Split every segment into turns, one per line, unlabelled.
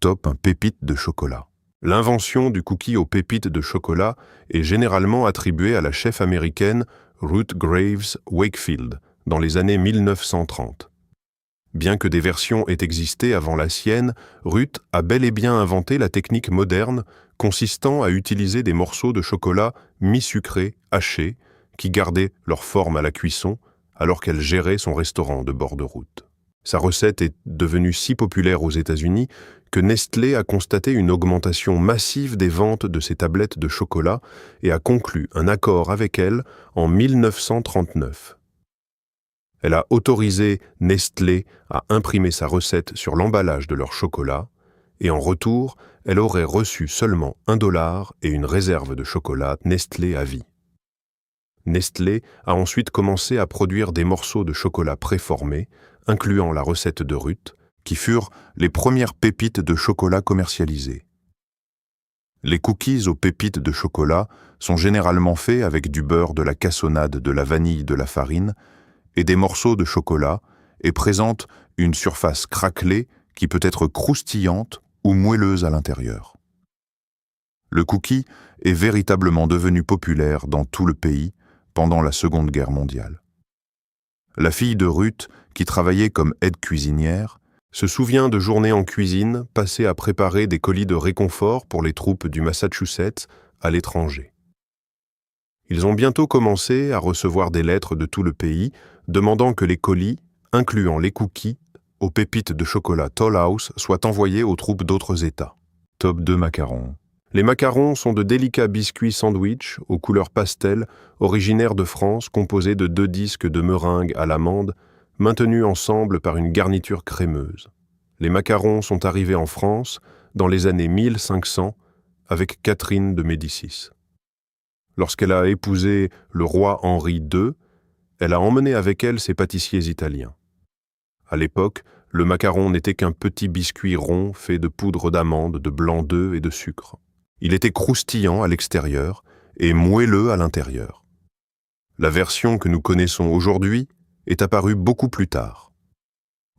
Top un pépite de chocolat. L'invention du cookie aux pépites de chocolat est généralement attribuée à la chef américaine Ruth Graves Wakefield dans les années 1930. Bien que des versions aient existé avant la sienne, Ruth a bel et bien inventé la technique moderne consistant à utiliser des morceaux de chocolat mi-sucrés, hachés, qui gardaient leur forme à la cuisson alors qu'elle gérait son restaurant de bord de route. Sa recette est devenue si populaire aux États-Unis que Nestlé a constaté une augmentation massive des ventes de ses tablettes de chocolat et a conclu un accord avec elle en 1939. Elle a autorisé Nestlé à imprimer sa recette sur l'emballage de leur chocolat et en retour, elle aurait reçu seulement $1 et une réserve de chocolat Nestlé à vie. Nestlé a ensuite commencé à produire des morceaux de chocolat préformés, incluant la recette de Ruth, qui furent les premières pépites de chocolat commercialisées. Les cookies aux pépites de chocolat sont généralement faits avec du beurre, de la cassonade, de la vanille, de la farine et des morceaux de chocolat et présentent une surface craquelée qui peut être croustillante ou moelleuse à l'intérieur. Le cookie est véritablement devenu populaire dans tout le pays pendant la Seconde Guerre mondiale. La fille de Ruth, qui travaillait comme aide cuisinière, se souvient de journées en cuisine passées à préparer des colis de réconfort pour les troupes du Massachusetts à l'étranger. Ils ont bientôt commencé à recevoir des lettres de tout le pays demandant que les colis, incluant les cookies, aux pépites de chocolat Toll House, soient envoyés aux troupes d'autres États. Top 2 macarons. Les macarons sont de délicats biscuits sandwich aux couleurs pastel, originaires de France, composés de 2 disques de meringue à l'amande, maintenus ensemble par une garniture crémeuse. Les macarons sont arrivés en France dans les années 1500 avec Catherine de Médicis. Lorsqu'elle a épousé le roi Henri II, elle a emmené avec elle ses pâtissiers italiens. À l'époque, le macaron n'était qu'un petit biscuit rond fait de poudre d'amande, de blanc d'œuf et de sucre. Il était croustillant à l'extérieur et moelleux à l'intérieur. La version que nous connaissons aujourd'hui est apparue beaucoup plus tard.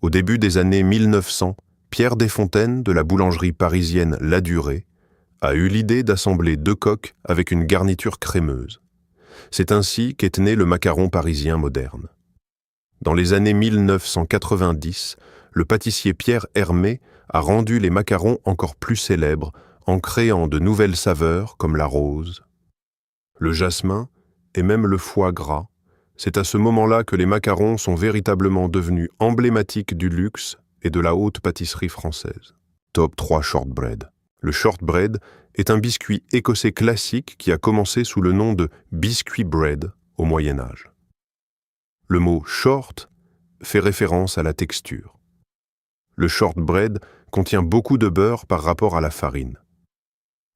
Au début des années 1900, Pierre Desfontaines de la boulangerie parisienne Ladurée a eu l'idée d'assembler 2 coques avec une garniture crémeuse. C'est ainsi qu'est né le macaron parisien moderne. Dans les années 1990, le pâtissier Pierre Hermé a rendu les macarons encore plus célèbres en créant de nouvelles saveurs comme la rose, le jasmin et même le foie gras. C'est à ce moment-là que les macarons sont véritablement devenus emblématiques du luxe et de la haute pâtisserie française. Top 3 shortbread. Le shortbread est un biscuit écossais classique qui a commencé sous le nom de biscuit bread au Moyen Âge. Le mot short fait référence à la texture. Le shortbread contient beaucoup de beurre par rapport à la farine.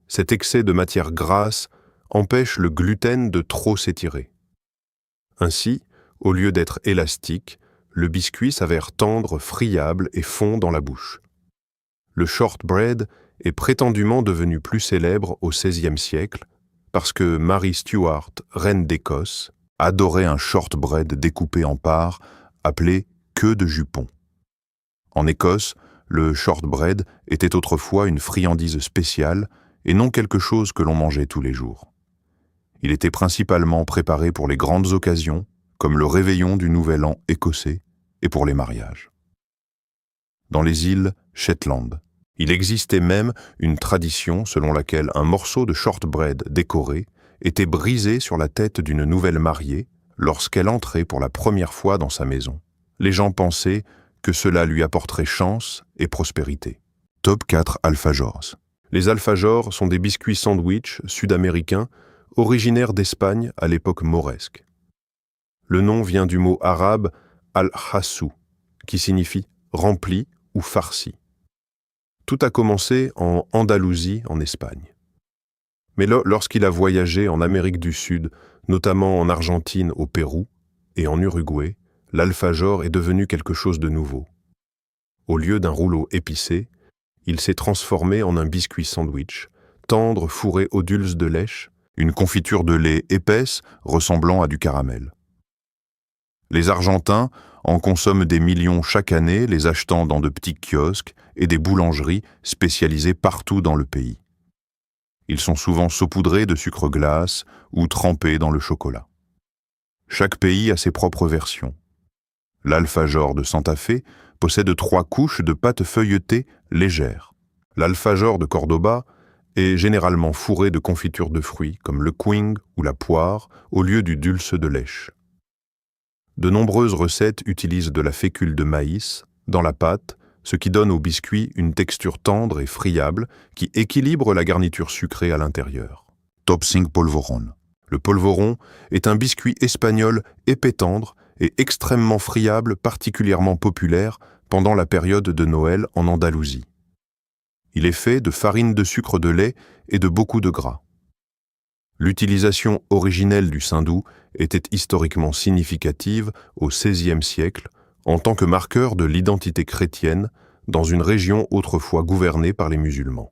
Cet excès de matière grasse empêche le gluten de trop s'étirer. Ainsi, au lieu d'être élastique, le biscuit s'avère tendre, friable et fond dans la bouche. Le shortbread est prétendument devenu plus célèbre au XVIe siècle parce que Marie Stuart, reine d'Écosse, adorait un shortbread découpé en parts appelé queue de jupon. En Écosse, le shortbread était autrefois une friandise spéciale et non quelque chose que l'on mangeait tous les jours. Il était principalement préparé pour les grandes occasions, comme le réveillon du Nouvel An écossais et pour les mariages. Dans les îles Shetland, il existait même une tradition selon laquelle un morceau de shortbread décoré était brisé sur la tête d'une nouvelle mariée lorsqu'elle entrait pour la première fois dans sa maison. Les gens pensaient que cela lui apporterait chance et prospérité. Top 4 alfajors. Les alfajors sont des biscuits sandwich sud-américains originaires d'Espagne à l'époque mauresque. Le nom vient du mot arabe al-hassou, qui signifie rempli ou farci. Tout a commencé en Andalousie, en Espagne. Mais lorsqu'il a voyagé en Amérique du Sud, notamment en Argentine, au Pérou et en Uruguay, l'alfajor est devenu quelque chose de nouveau. Au lieu d'un rouleau épicé, il s'est transformé en un biscuit sandwich, tendre fourré au dulce de lèche, une confiture de lait épaisse ressemblant à du caramel. Les Argentins en consomment des millions chaque année, les achetant dans de petits kiosques
et des boulangeries spécialisées partout dans le pays. Ils sont souvent saupoudrés de sucre glace ou trempés dans le chocolat. Chaque pays a ses propres versions. L'Alfajor de Santa Fe possède 3 couches de pâte feuilletée légère. L'Alfajor de Cordoba est généralement fourré de confitures de fruits comme le quing ou la poire au lieu du dulce de lèche. De nombreuses recettes utilisent de la fécule de maïs dans la pâte, ce qui donne au biscuit une texture tendre et friable qui équilibre la garniture sucrée à l'intérieur.
Top 5 polvoron.
Le polvoron est un biscuit espagnol épais tendre et extrêmement friable, particulièrement populaire pendant la période de Noël en Andalousie. Il est fait de farine de sucre de lait et de beaucoup de gras. L'utilisation originelle du saindoux était historiquement significative au XVIe siècle en tant que marqueur de l'identité chrétienne dans une région autrefois gouvernée par les musulmans.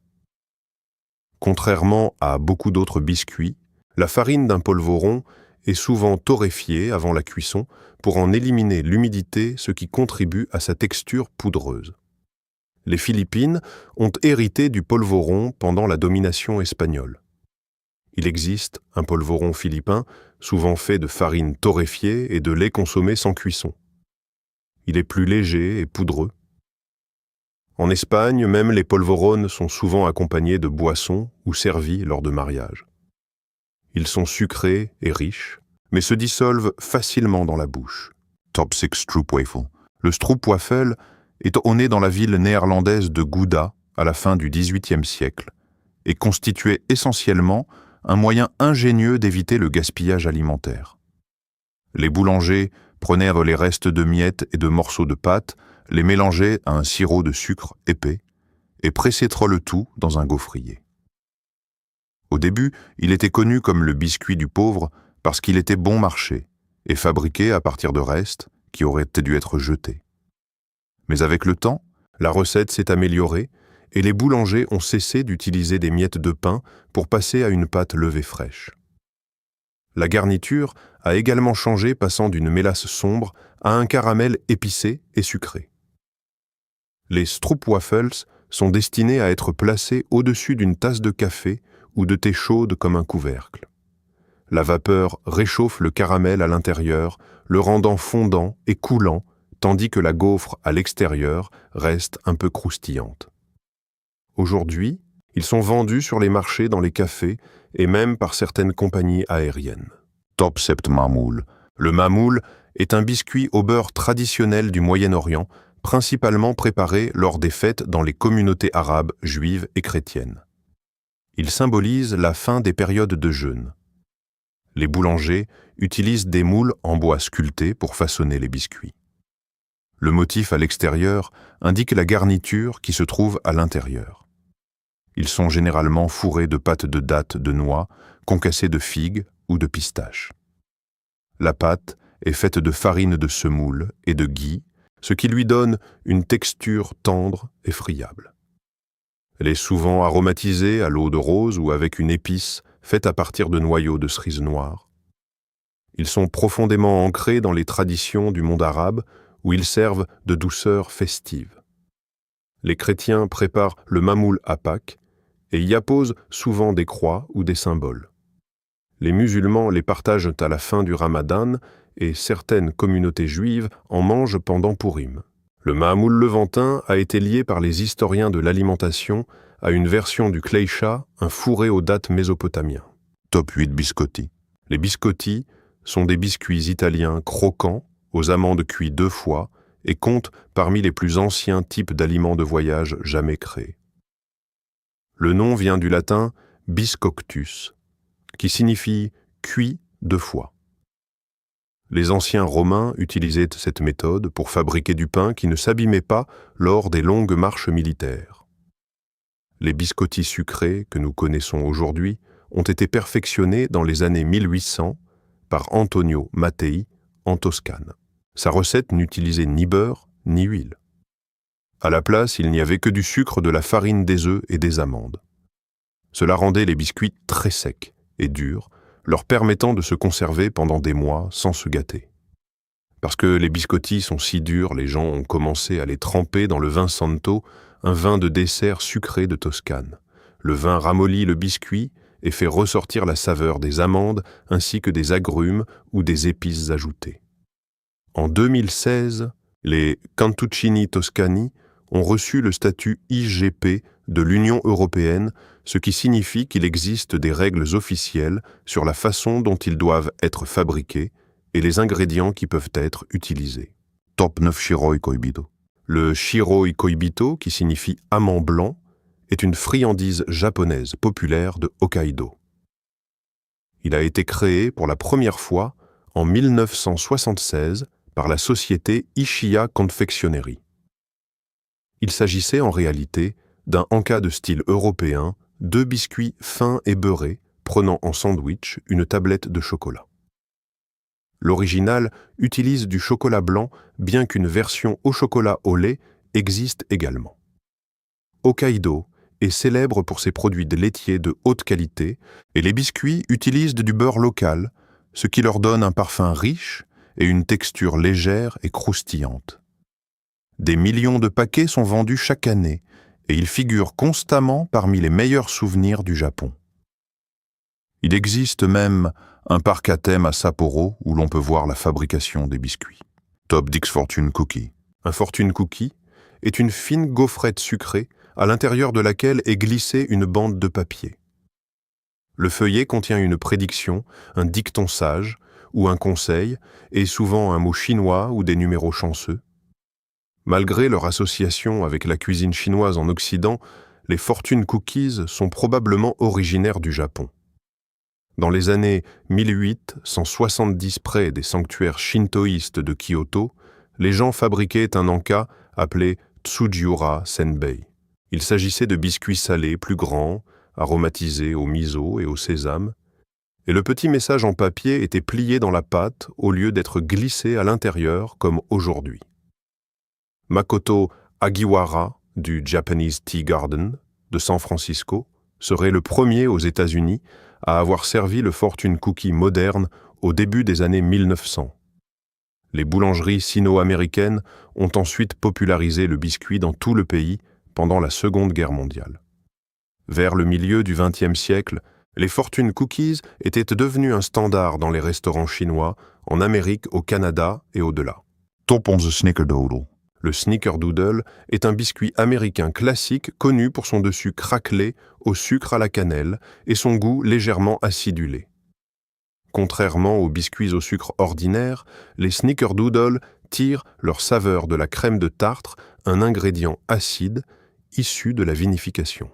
Contrairement à beaucoup d'autres biscuits, la farine d'un polvoron est souvent torréfiée avant la cuisson pour en éliminer l'humidité, ce qui contribue à sa texture poudreuse. Les Philippines ont hérité du polvoron pendant la domination espagnole. Il existe un polvoron philippin, souvent fait de farine torréfiée et de lait consommé sans cuisson. Il est plus léger et poudreux. En Espagne, même les polvorones sont souvent accompagnés de boissons ou servis lors de mariages. Ils sont sucrés et riches, mais se dissolvent facilement dans la bouche.
Top 6 stroopwafel.
Le stroopwafel est né dans la ville néerlandaise de Gouda à la fin du XVIIIe siècle et constituait essentiellement un moyen ingénieux d'éviter le gaspillage alimentaire. Les boulangers prenaient les restes de miettes et de morceaux de pâte, les mélangeaient à un sirop de sucre épais et pressaient le tout dans un gaufrier. Au début, il était connu comme le biscuit du pauvre parce qu'il était bon marché et fabriqué à partir de restes qui auraient dû être jetés. Mais avec le temps, la recette s'est améliorée et les boulangers ont cessé d'utiliser des miettes de pain pour passer à une pâte levée fraîche. La garniture a également changé, passant d'une mélasse sombre à un caramel épicé et sucré. Les stroopwafels sont destinés à être placés au-dessus d'une tasse de café ou de thé chaude comme un couvercle. La vapeur réchauffe le caramel à l'intérieur, le rendant fondant et coulant, tandis que la gaufre à l'extérieur reste un peu croustillante. Aujourd'hui, ils sont vendus sur les marchés, dans les cafés et même par certaines compagnies aériennes.
Top 7 mamoul.
Le mamoul est un biscuit au beurre traditionnel du Moyen-Orient, principalement préparé lors des fêtes dans les communautés arabes, juives et chrétiennes. Il symbolise la fin des périodes de jeûne. Les boulangers utilisent des moules en bois sculptés pour façonner les biscuits. Le motif à l'extérieur indique la garniture qui se trouve à l'intérieur. Ils sont généralement fourrés de pâte de dattes de noix, concassées de figues ou de pistaches. La pâte est faite de farine de semoule et de ghee, ce qui lui donne une texture tendre et friable. Elle est souvent aromatisée à l'eau de rose ou avec une épice faite à partir de noyaux de cerise noire. Ils sont profondément ancrés dans les traditions du monde arabe où ils servent de douceur festive. Les chrétiens préparent le mamoul à Pâques et y apposent souvent des croix ou des symboles. Les musulmans les partagent à la fin du Ramadan et certaines communautés juives en mangent pendant Pourim. Le mamoul levantin a été lié par les historiens de l'alimentation à une version du kleicha, un fourré aux dattes mésopotamien.
Top 8 biscotti.
Les biscotti sont des biscuits italiens croquants, aux amandes cuits 2 fois, et comptent parmi les plus anciens types d'aliments de voyage jamais créés. Le nom vient du latin biscoctus, qui signifie « cuit 2 fois ». Les anciens Romains utilisaient cette méthode pour fabriquer du pain qui ne s'abîmait pas lors des longues marches militaires. Les biscotti sucrés que nous connaissons aujourd'hui ont été perfectionnés dans les années 1800 par Antonio Mattei en Toscane. Sa recette n'utilisait ni beurre ni huile. À la place, il n'y avait que du sucre, de la farine des œufs et des amandes. Cela rendait les biscuits très secs et durs, leur permettant de se conserver pendant des mois sans se gâter. Parce que les biscottis sont si durs, les gens ont commencé à les tremper dans le vin santo,
un vin de dessert sucré de Toscane. Le vin ramollit le biscuit et fait ressortir la saveur des amandes ainsi que des agrumes ou des épices ajoutées. En 2016, les Cantuccini Toscani ont reçu le statut IGP de l'Union européenne, ce qui signifie qu'il existe des règles officielles sur la façon dont ils doivent être fabriqués et les ingrédients qui peuvent être utilisés.
Top 9 Shiroi Koibito.
Le Shiroi Koibito, qui signifie amant blanc, est une friandise japonaise populaire de Hokkaido. Il a été créé pour la première fois en 1976 par la société Ishiya Confectionery. Il s'agissait en réalité d'un en-cas de style européen, 2 biscuits fins et beurrés, prenant en sandwich une tablette de chocolat. L'original utilise du chocolat blanc, bien qu'une version au chocolat au lait existe également. Hokkaido est célèbre pour ses produits laitiers de haute qualité et les biscuits utilisent du beurre local, ce qui leur donne un parfum riche et une texture légère et croustillante. Des millions de paquets sont vendus chaque année et ils figurent constamment parmi les meilleurs souvenirs du Japon. Il existe même un parc à thème à Sapporo où l'on peut voir la fabrication des biscuits.
Top 10 Fortune Cookie.
Un Fortune Cookie est une fine gaufrette sucrée à l'intérieur de laquelle est glissée une bande de papier. Le feuillet contient une prédiction, un dicton sage ou un conseil, et souvent un mot chinois ou des numéros chanceux. Malgré leur association avec la cuisine chinoise en Occident, les Fortune Cookies sont probablement originaires du Japon. Dans les années 1870 près des sanctuaires shintoïstes de Kyoto, les gens fabriquaient un en-cas appelé Tsujiura Senbei. Il s'agissait de biscuits salés plus grands, aromatisés au miso et au sésame, et le petit message en papier était plié dans la pâte au lieu d'être glissé à l'intérieur comme aujourd'hui. Makoto Agiwara du Japanese Tea Garden de San Francisco serait le premier aux États-Unis à avoir servi le Fortune Cookie moderne au début des années 1900. Les boulangeries sino-américaines ont ensuite popularisé le biscuit dans tout le pays pendant la Seconde Guerre mondiale. Vers le milieu du XXe siècle, les Fortune Cookies étaient devenus un standard dans les restaurants chinois, en Amérique, au Canada et au-delà.
Top 11 Snickerdoodle.
Le Snickerdoodle est un biscuit américain classique connu pour son dessus craquelé au sucre à la cannelle et son goût légèrement acidulé. Contrairement aux biscuits au sucre ordinaires, les Snickerdoodle tirent leur saveur de la crème de Tartre, un ingrédient acide issu de la vinification.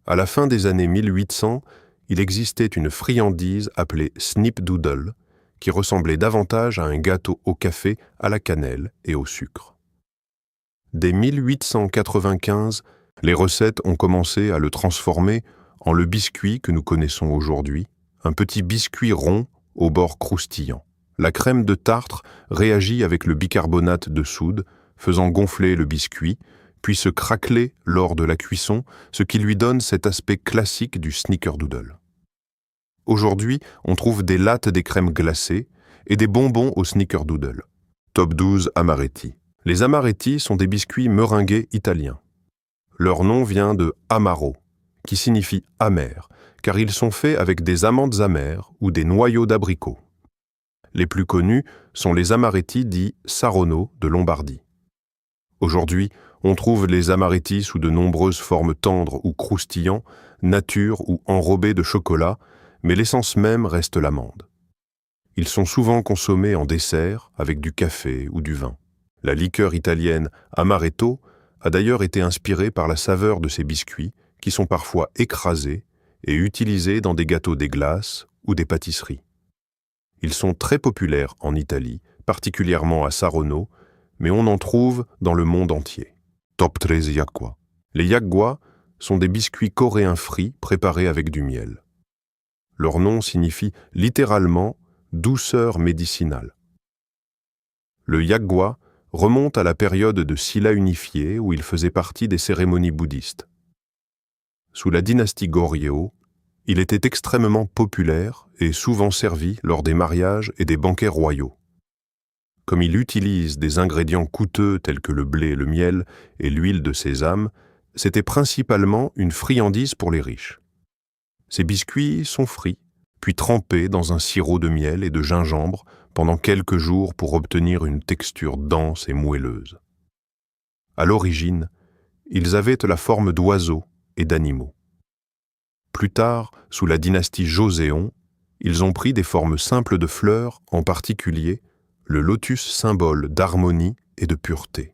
À la fin des années 1800, il existait une friandise appelée Snipdoodle, qui ressemblait davantage à un gâteau au café à la cannelle et au sucre. Dès 1895, les recettes ont commencé à le transformer en le biscuit que nous connaissons aujourd'hui, un petit biscuit rond au bord croustillant. La crème de Tartre réagit avec le bicarbonate de soude, faisant gonfler le biscuit, puis se craqueler lors de la cuisson, ce qui lui donne cet aspect classique du Snickerdoodle. Aujourd'hui, on trouve des lattes des crèmes glacées et des bonbons au Snickerdoodle.
Top 12 Amaretti.
Les Amaretti sont des biscuits meringués italiens. Leur nom vient de amaro, qui signifie amer, car ils sont faits avec des amandes amères ou des noyaux d'abricots. Les plus connus sont les Amaretti dits Saronno de Lombardie. Aujourd'hui, on trouve les Amaretti sous de nombreuses formes tendres ou croustillants, nature ou enrobés de chocolat, mais l'essence même reste l'amande. Ils sont souvent consommés en dessert avec du café ou du vin. La liqueur italienne Amaretto a d'ailleurs été inspirée par la saveur de ces biscuits qui sont parfois écrasés et utilisés dans des gâteaux des glaces ou des pâtisseries. Ils sont très populaires en Italie, particulièrement à Saronno, mais on en trouve dans le monde entier.
Top 13 Yakgwa.
Les Yakgwa sont des biscuits coréens frits préparés avec du miel. Leur nom signifie littéralement « douceur médicinale ». Le Yakgwa remonte à la période de Silla unifiée où il faisait partie des cérémonies bouddhistes. Sous la dynastie Goryeo, il était extrêmement populaire et souvent servi lors des mariages et des banquets royaux. comme il utilise des ingrédients coûteux tels que le blé, le miel et l'huile de sésame, c'était principalement une friandise pour les riches. Ces biscuits sont frits, puis trempés dans un sirop de miel et de gingembre pendant quelques jours pour obtenir une texture dense et moelleuse. À l'origine, ils avaient la forme d'oiseaux et d'animaux. Plus tard, sous la dynastie Joseon, ils ont pris des formes simples de fleurs, en particulier le lotus symbole d'harmonie et de pureté.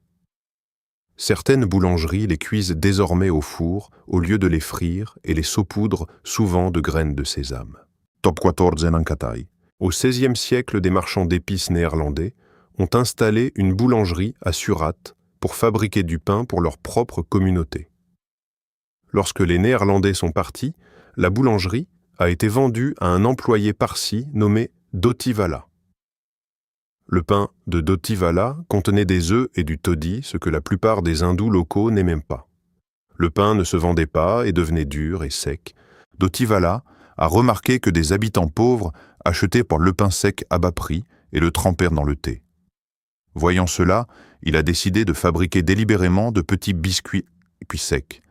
Certaines boulangeries les cuisent désormais au four au lieu de les frire et les saupoudrent souvent de graines de sésame.
Top 14 en Katai.
Au XVIe siècle, des marchands d'épices néerlandais ont installé une boulangerie à Surat pour fabriquer du pain pour leur propre communauté. Lorsque les Néerlandais sont partis, la boulangerie a été vendue à un employé parsi nommé Dotivala. Le pain de Dotivala contenait des œufs et du toddy, ce que la plupart des hindous locaux n'aimaient pas. Le pain ne se vendait pas et devenait dur et sec. Dotivala a remarqué que des habitants pauvres achetaient pour le pain sec à bas prix et le trempèrent dans le thé. Voyant cela, il a décidé de fabriquer délibérément de petits biscuits secs.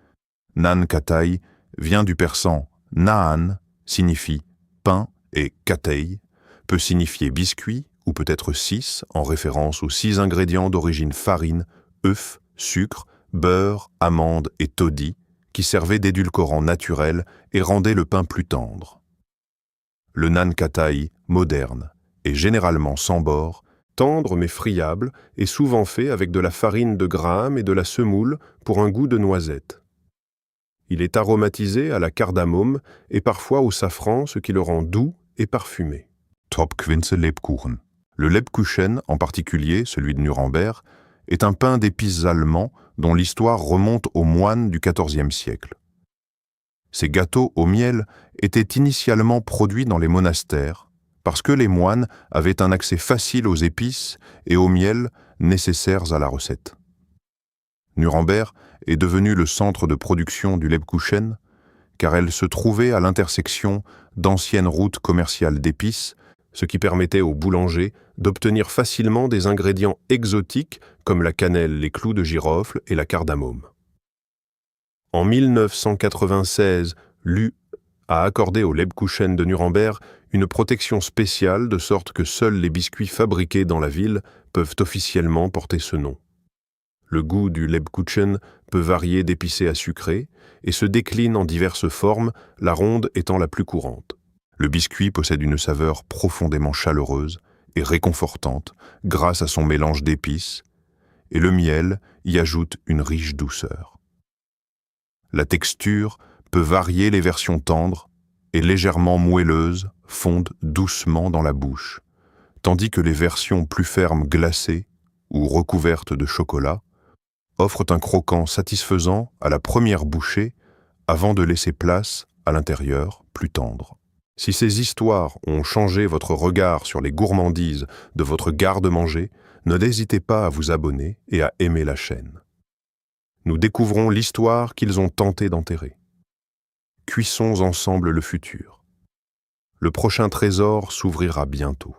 Nan Katai vient du persan Naan, signifie pain, et Katei peut signifier biscuit ou peut-être 6 en référence aux 6 ingrédients d'origine farine, œufs, sucre, beurre, amandes et toddy qui servaient d'édulcorant naturel et rendaient le pain plus tendre. Le nan katai, moderne, est généralement sans bord, tendre mais friable et souvent fait avec de la farine de graham et de la semoule pour un goût de noisette. Il est aromatisé à la cardamome et parfois au safran, ce qui le rend doux et parfumé.
Top Quinze Lebkuchen. Le Lebkuchen, en particulier celui de Nuremberg, est un pain d'épices allemand dont l'histoire remonte aux moines du XIVe siècle. Ces gâteaux au miel étaient initialement produits dans les monastères parce que les moines avaient un accès facile aux épices et au miel nécessaires à la recette. Nuremberg est devenu le centre de production du Lebkuchen car elle se trouvait à l'intersection d'anciennes routes commerciales d'épices, ce qui permettait aux boulangers d'obtenir facilement des ingrédients exotiques comme la cannelle, les clous de girofle et la cardamome. En 1996, l'UE a accordé au Lebkuchen de Nuremberg une protection spéciale de sorte que seuls les biscuits fabriqués dans la ville peuvent officiellement porter ce nom. Le goût du Lebkuchen peut varier d'épicé à sucré et se décline en diverses formes, la ronde étant la plus courante. Le biscuit possède une saveur profondément chaleureuse et réconfortante grâce à son mélange d'épices, et le miel y ajoute une riche douceur. La texture peut varier, les versions tendres et légèrement moelleuses fondent doucement dans la bouche, tandis que les versions plus fermes glacées ou recouvertes de chocolat offrent un croquant satisfaisant à la première bouchée avant de laisser place à l'intérieur plus tendre. Si ces histoires ont changé votre regard sur les gourmandises de votre garde-manger, n'hésitez pas à vous abonner et à aimer la chaîne. Nous découvrons l'histoire qu'ils ont tenté d'enterrer. Cuisons ensemble le futur. Le prochain trésor s'ouvrira bientôt.